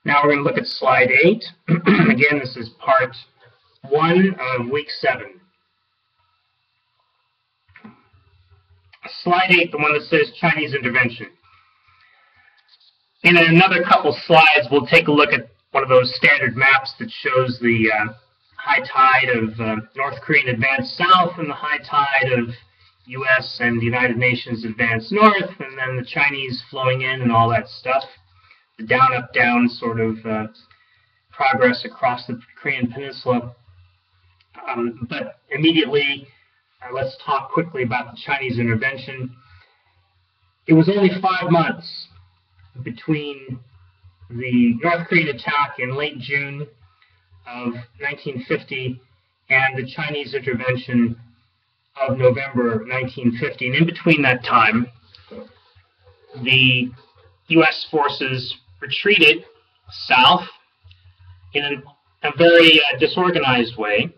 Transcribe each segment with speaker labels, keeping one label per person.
Speaker 1: Now we're going to look at slide 8. Again, this is part 1 of week 7. Slide 8, the one that says Chinese intervention. In another couple slides, we'll take a look at one of those standard maps that shows the high tide of North Korean advance south and the high tide of U.S. and the United Nations advance north, and then the Chinese flowing in and all that stuff. The down, up, down sort of progress across the Korean peninsula. But immediately, let's talk quickly about the Chinese intervention. It was only 5 months between the North Korean attack in late June of 1950 and the Chinese intervention of November 1950. And in between that time, the U.S. forces retreated south in a very disorganized way.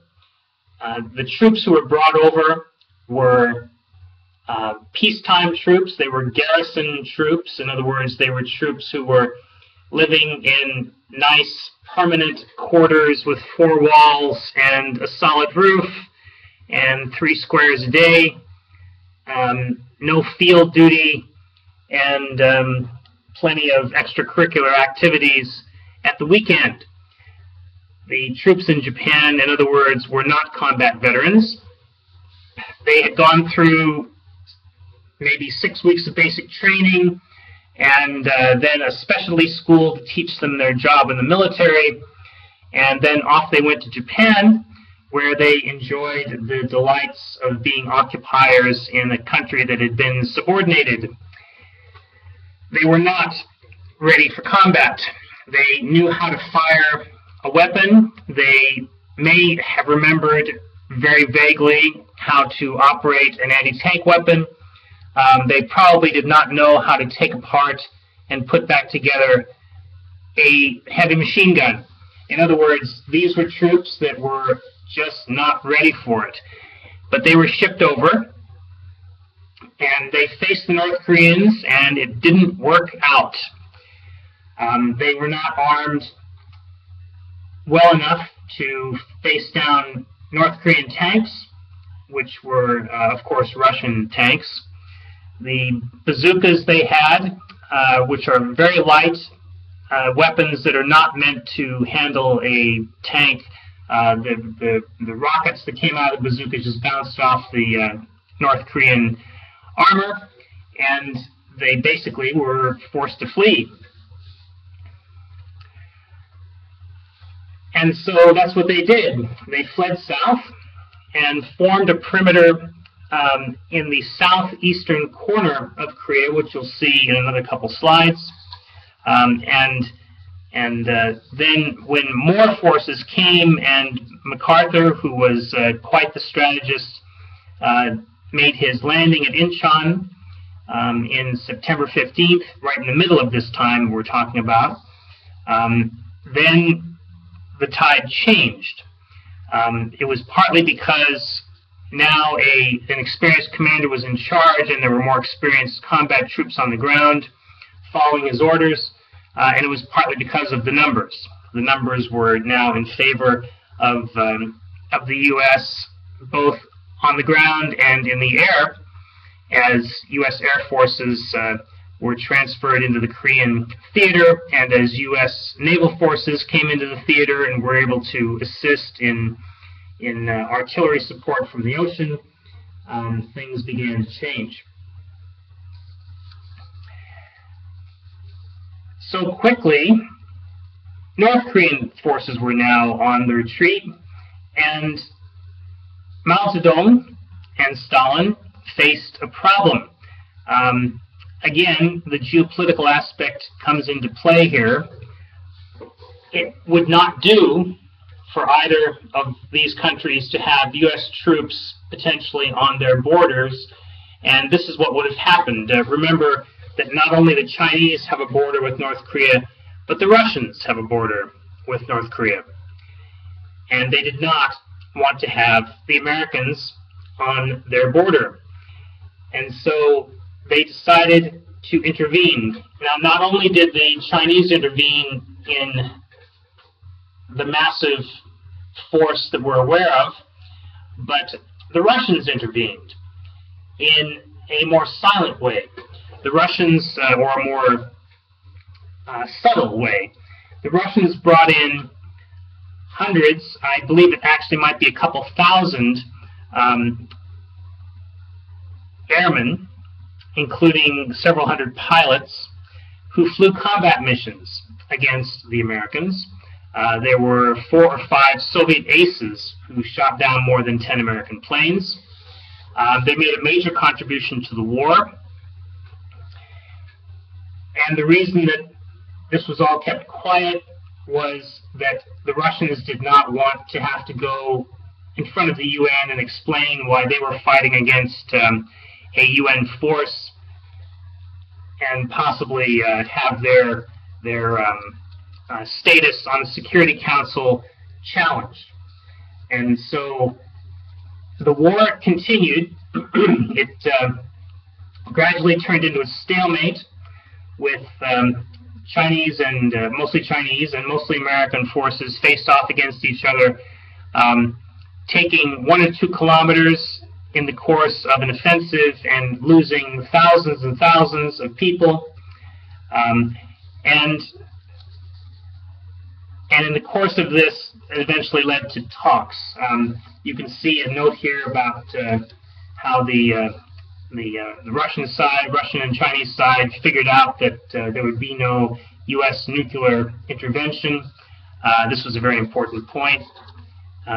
Speaker 1: The troops who were brought over were peacetime troops. They were garrison troops. In other words, they were troops who were living in nice permanent quarters with 4 walls and a solid roof and 3 squares a day, no field duty, and plenty of extracurricular activities at the weekend. The troops in Japan, in other words, were not combat veterans. They had gone through maybe 6 weeks of basic training and then a specialty school to teach them their job in the military, and then off they went to Japan, where they enjoyed the delights of being occupiers in a country that had been subordinated. They were not ready for combat. They knew how to fire a weapon. They may have remembered very vaguely how to operate an anti-tank weapon. They probably did not know how to take apart and put back together a heavy machine gun. In other words, these were troops that were just not ready for it. But they were shipped over, and they faced the North Koreans, and it didn't work out. They were not armed well enough to face down North Korean tanks, which were, of course, Russian tanks. The bazookas they had, which are very light weapons that are not meant to handle a tank. The rockets that came out of the bazookas just bounced off the North Korean armor, and they basically were forced to flee. And so that's what they did. They fled south and formed a perimeter in the southeastern corner of Korea, which you'll see in another couple slides. Then when more forces came and MacArthur, who was quite the strategist, made his landing at Incheon in September 15th, right in the middle of this time we're talking about, then the tide changed. It was partly because now an experienced commander was in charge and there were more experienced combat troops on the ground following his orders, and it was partly because of the numbers. The numbers were now in favor of the U.S., both on the ground and in the air, as U.S. Air Forces were transferred into the Korean theater, and as U.S. naval forces came into the theater and were able to assist in artillery support from the ocean, things began to change. So quickly, North Korean forces were now on the retreat, and Mao Zedong and Stalin faced a problem. Again, the geopolitical aspect comes into play here. It would not do for either of these countries to have U.S. troops potentially on their borders, and this is what would have happened. Remember that not only the Chinese have a border with North Korea, but the Russians have a border with North Korea. And they did not want to have the Americans on their border. And so they decided to intervene. Now, not only did the Chinese intervene in the massive force that we're aware of, but the Russians intervened in a more silent way. The Russians, or a more subtle way. The Russians brought in hundreds, I believe it actually might be a couple thousand airmen, including several hundred pilots, who flew combat missions against the Americans. There were 4 or 5 Soviet aces who shot down more than 10 American planes. They made a major contribution to the war. And the reason that this was all kept quiet was that the Russians did not want to have to go in front of the UN and explain why they were fighting against a UN force and possibly have their status on the Security Council challenged. And so the war continued. It gradually turned into a stalemate with Chinese and mostly American forces faced off against each other, taking 1 or 2 kilometers in the course of an offensive and losing thousands and thousands of people. And in the course of this, it eventually led to talks. You can see a note here about how the Russian and Chinese side figured out that there would be no U.S. nuclear intervention. This was a very important point,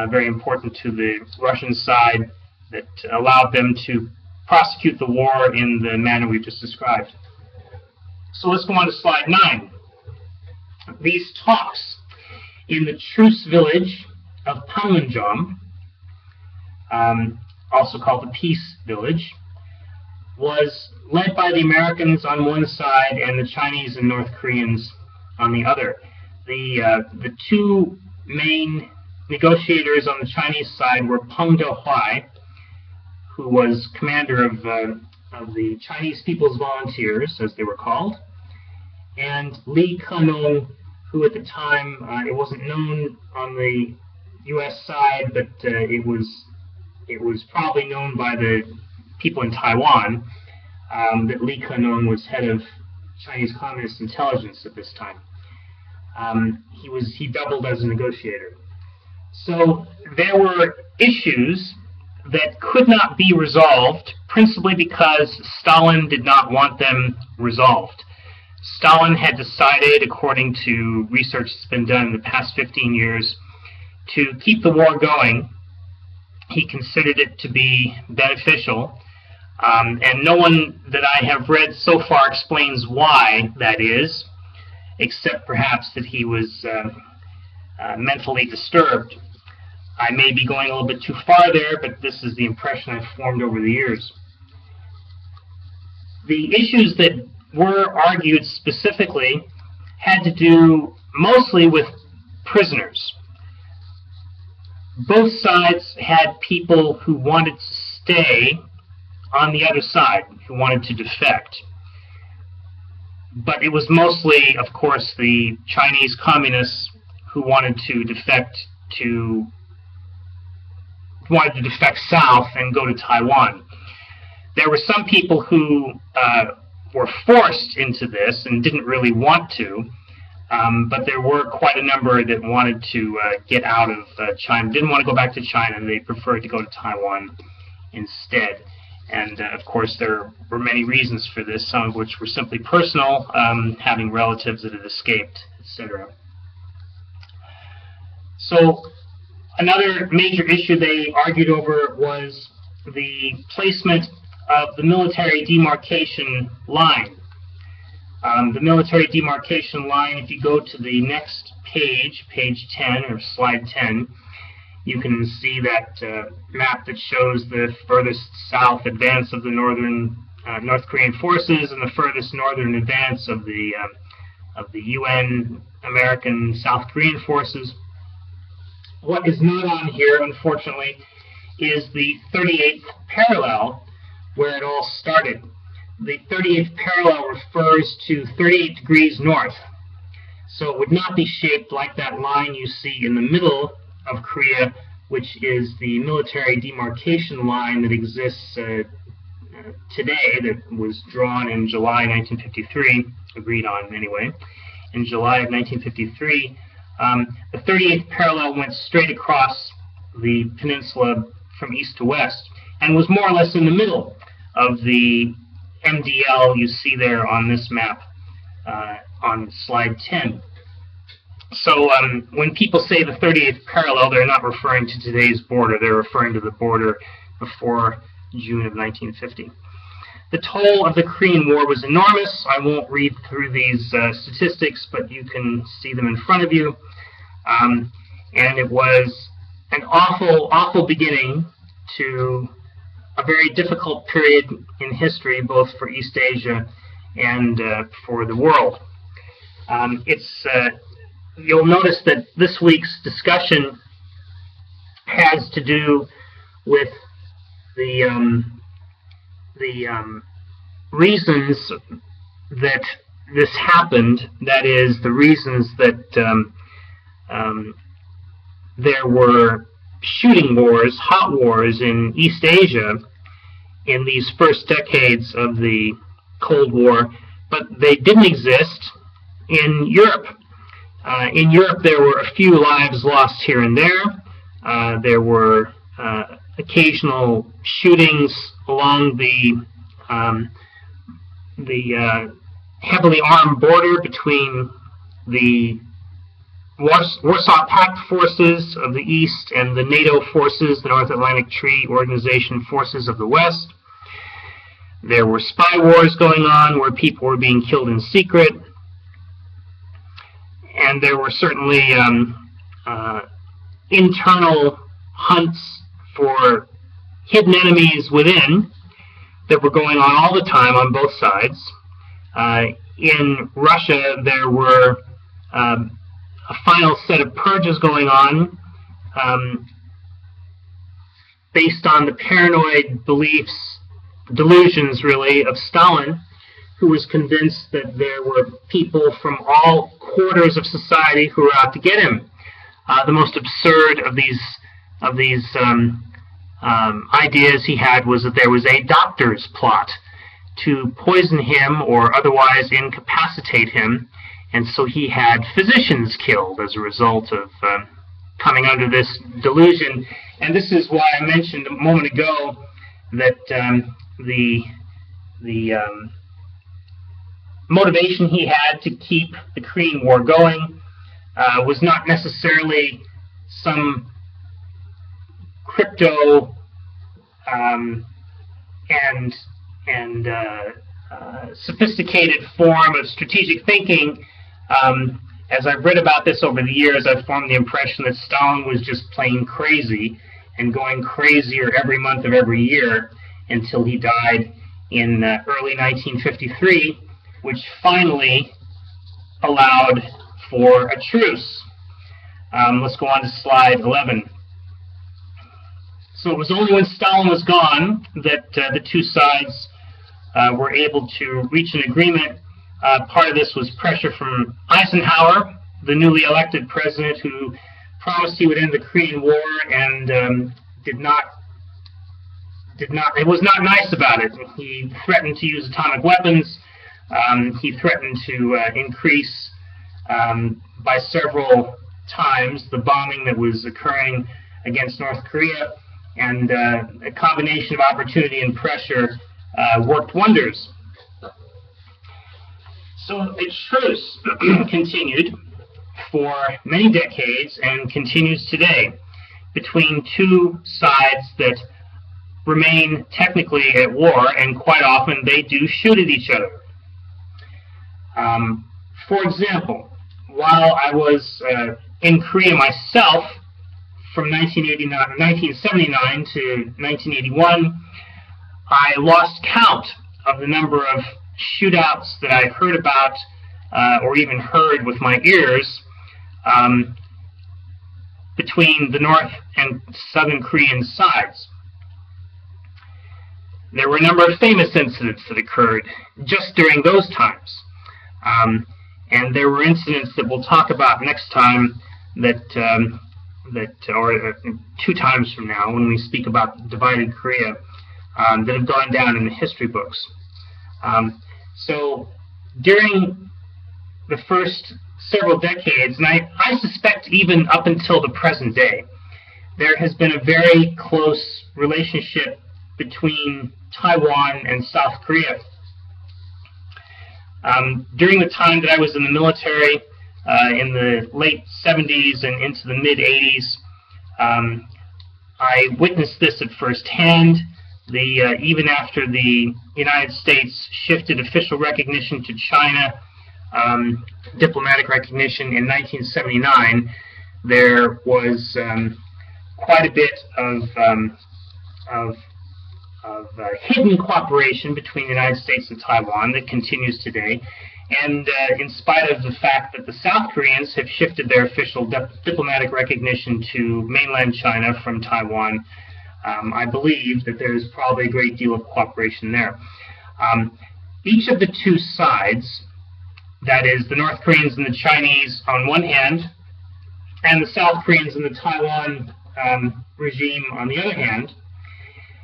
Speaker 1: very important to the Russian side, that allowed them to prosecute the war in the manner we've just described. So let's go on to slide 9. These talks in the truce village of Panmunjom, also called the Peace Village, was led by the Americans on one side and the Chinese and North Koreans on the other. The 2 main negotiators on the Chinese side were Peng Dehuai, who was commander of the Chinese People's Volunteers, as they were called, and Li Kenong, who at the time, it wasn't known on the U.S. side, but it was probably known by the people in Taiwan, that Li Kenong was head of Chinese Communist intelligence at this time. He doubled as a negotiator. So there were issues that could not be resolved, principally because Stalin did not want them resolved. Stalin had decided, according to research that's been done in the past 15 years, to keep the war going. He considered it to be beneficial, and no one that I have read so far explains why that is, except perhaps that he was mentally disturbed. I may be going a little bit too far there, but this is the impression I've formed over the years. The issues that were argued specifically had to do mostly with prisoners. Both sides had people who wanted to stay on the other side, who wanted to defect. But it was mostly, of course, the Chinese communists who wanted to defect south and go to Taiwan. There were some people who were forced into this and didn't really want to, but there were quite a number that wanted to get out of China, didn't want to go back to China, and they preferred to go to Taiwan instead. And of course, there were many reasons for this, some of which were simply personal, having relatives that had escaped, etc. So another major issue they argued over was the placement of the military demarcation line. The military demarcation line, if you go to the next page, page 10 or slide 10, you can see that map that shows the furthest south advance of the North Korean forces and the furthest northern advance of the UN American South Korean forces. What is not on here, unfortunately, is the 38th parallel where it all started. the 38th parallel refers to 38 degrees north. So it would not be shaped like that line you see in the middle of Korea, which is the military demarcation line that exists today, that was drawn in July 1953, agreed on anyway, in July of 1953. The 38th parallel went straight across the peninsula from east to west and was more or less in the middle of the MDL you see there on this map on slide 10. So when people say the 38th parallel, they're not referring to today's border. They're referring to the border before June of 1950. The toll of the Korean War was enormous. I won't read through these statistics, but you can see them in front of you. And it was an awful, awful beginning to a very difficult period in history, both for East Asia and for the world. You'll notice that this week's discussion has to do with the reasons that this happened. That is, the reasons that there were shooting wars, hot wars in East Asia in these first decades of the Cold War, but they didn't exist in Europe. In Europe, there were a few lives lost here and there. There were occasional shootings along the heavily armed border between the Warsaw Pact forces of the East and the NATO forces, the North Atlantic Treaty Organization forces of the West. There were spy wars going on where people were being killed in secret. And there were certainly internal hunts for hidden enemies within that were going on all the time on both sides. In Russia, there were a final set of purges going on based on the paranoid beliefs, delusions really, of Stalin, who was convinced that there were people from all quarters of society who were out to get him. The most absurd of these ideas he had was that there was a doctor's plot to poison him or otherwise incapacitate him, and so he had physicians killed as a result of coming under this delusion. And this is why I mentioned a moment ago that the motivation he had to keep the Korean War going was not necessarily some crypto and sophisticated form of strategic thinking. As I've read about this over the years, I've formed the impression that Stalin was just plain crazy and going crazier every month of every year until he died in early 1953, which finally allowed for a truce. Let's go on to slide 11. So it was only when Stalin was gone that the two sides were able to reach an agreement. Part of this was pressure from Eisenhower, the newly elected president, who promised he would end the Korean War and was not nice about it. He threatened to use atomic weapons. He threatened to increase by several times the bombing that was occurring against North Korea, and a combination of opportunity and pressure worked wonders. So a truce continued for many decades and continues today between two sides that remain technically at war, and quite often they do shoot at each other. For example, while I was in Korea myself from 1979 to 1981, I lost count of the number of shootouts that I heard about or even heard with my ears between the North and Southern Korean sides. There were a number of famous incidents that occurred just during those times. And there were incidents that we'll talk about next time or 2 times from now when we speak about divided Korea that have gone down in the history books. So during the first several decades, and I suspect even up until the present day, there has been a very close relationship between Taiwan and South Korea. During the time that I was in the military, in the late 70s and into the mid-80s, I witnessed this at first hand. Even after the United States shifted official recognition to China, diplomatic recognition in 1979, there was quite a bit of hidden cooperation between the United States and Taiwan that continues today. And in spite of the fact that the South Koreans have shifted their official diplomatic recognition to mainland China from Taiwan, I believe that there is probably a great deal of cooperation there. Each of the 2 sides, that is, the North Koreans and the Chinese on one hand, and the South Koreans and the Taiwan regime on the other hand,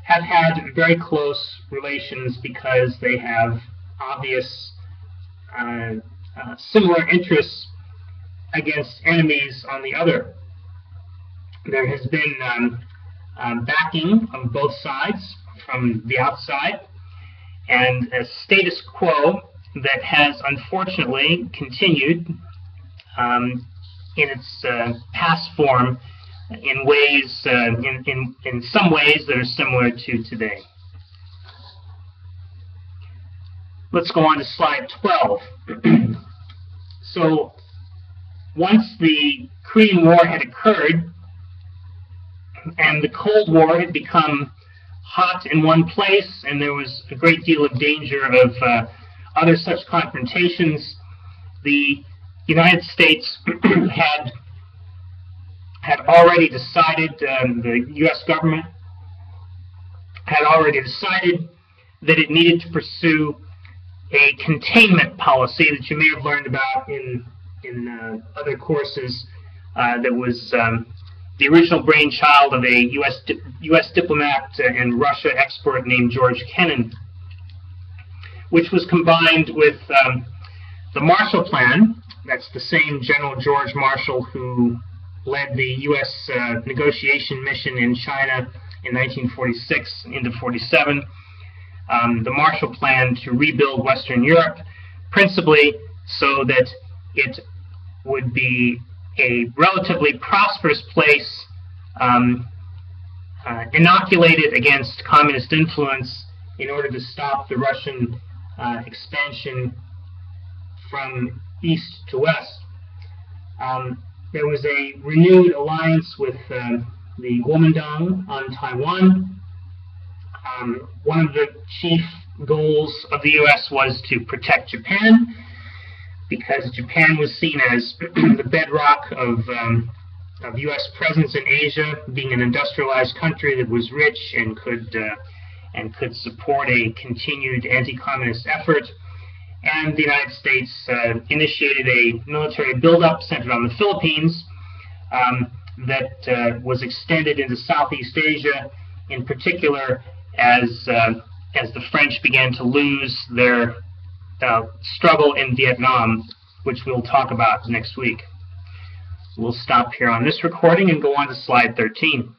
Speaker 1: have had very close relations because they have obvious similar interests against enemies on the other. There has been backing on both sides from the outside, and a status quo that has unfortunately continued in its past form in ways, in some ways that are similar to today. Let's go on to slide 12. So once the Korean War had occurred and the Cold War had become hot in one place and there was a great deal of danger of other such confrontations, the United States had already decided, the U.S. government had already decided that it needed to pursue a containment policy that you may have learned about in other courses that was the original brainchild of a U.S. diplomat and Russia expert named George Kennan, which was combined with the Marshall Plan. That's the same General George Marshall who led the U.S. negotiation mission in China in 1946 into 47. The Marshall Plan to rebuild Western Europe, principally so that it would be a relatively prosperous place, inoculated against communist influence in order to stop the Russian expansion from east to west. There was a renewed alliance with the Kuomintang on Taiwan. One of the chief goals of the U.S. was to protect Japan, because Japan was seen as the bedrock of U.S. presence in Asia, being an industrialized country that was rich and could support a continued anti-communist effort. And the United States initiated a military buildup centered on the Philippines that was extended into Southeast Asia, in particular as the French began to lose their struggle in Vietnam, which we'll talk about next week. We'll stop here on this recording and go on to slide 13.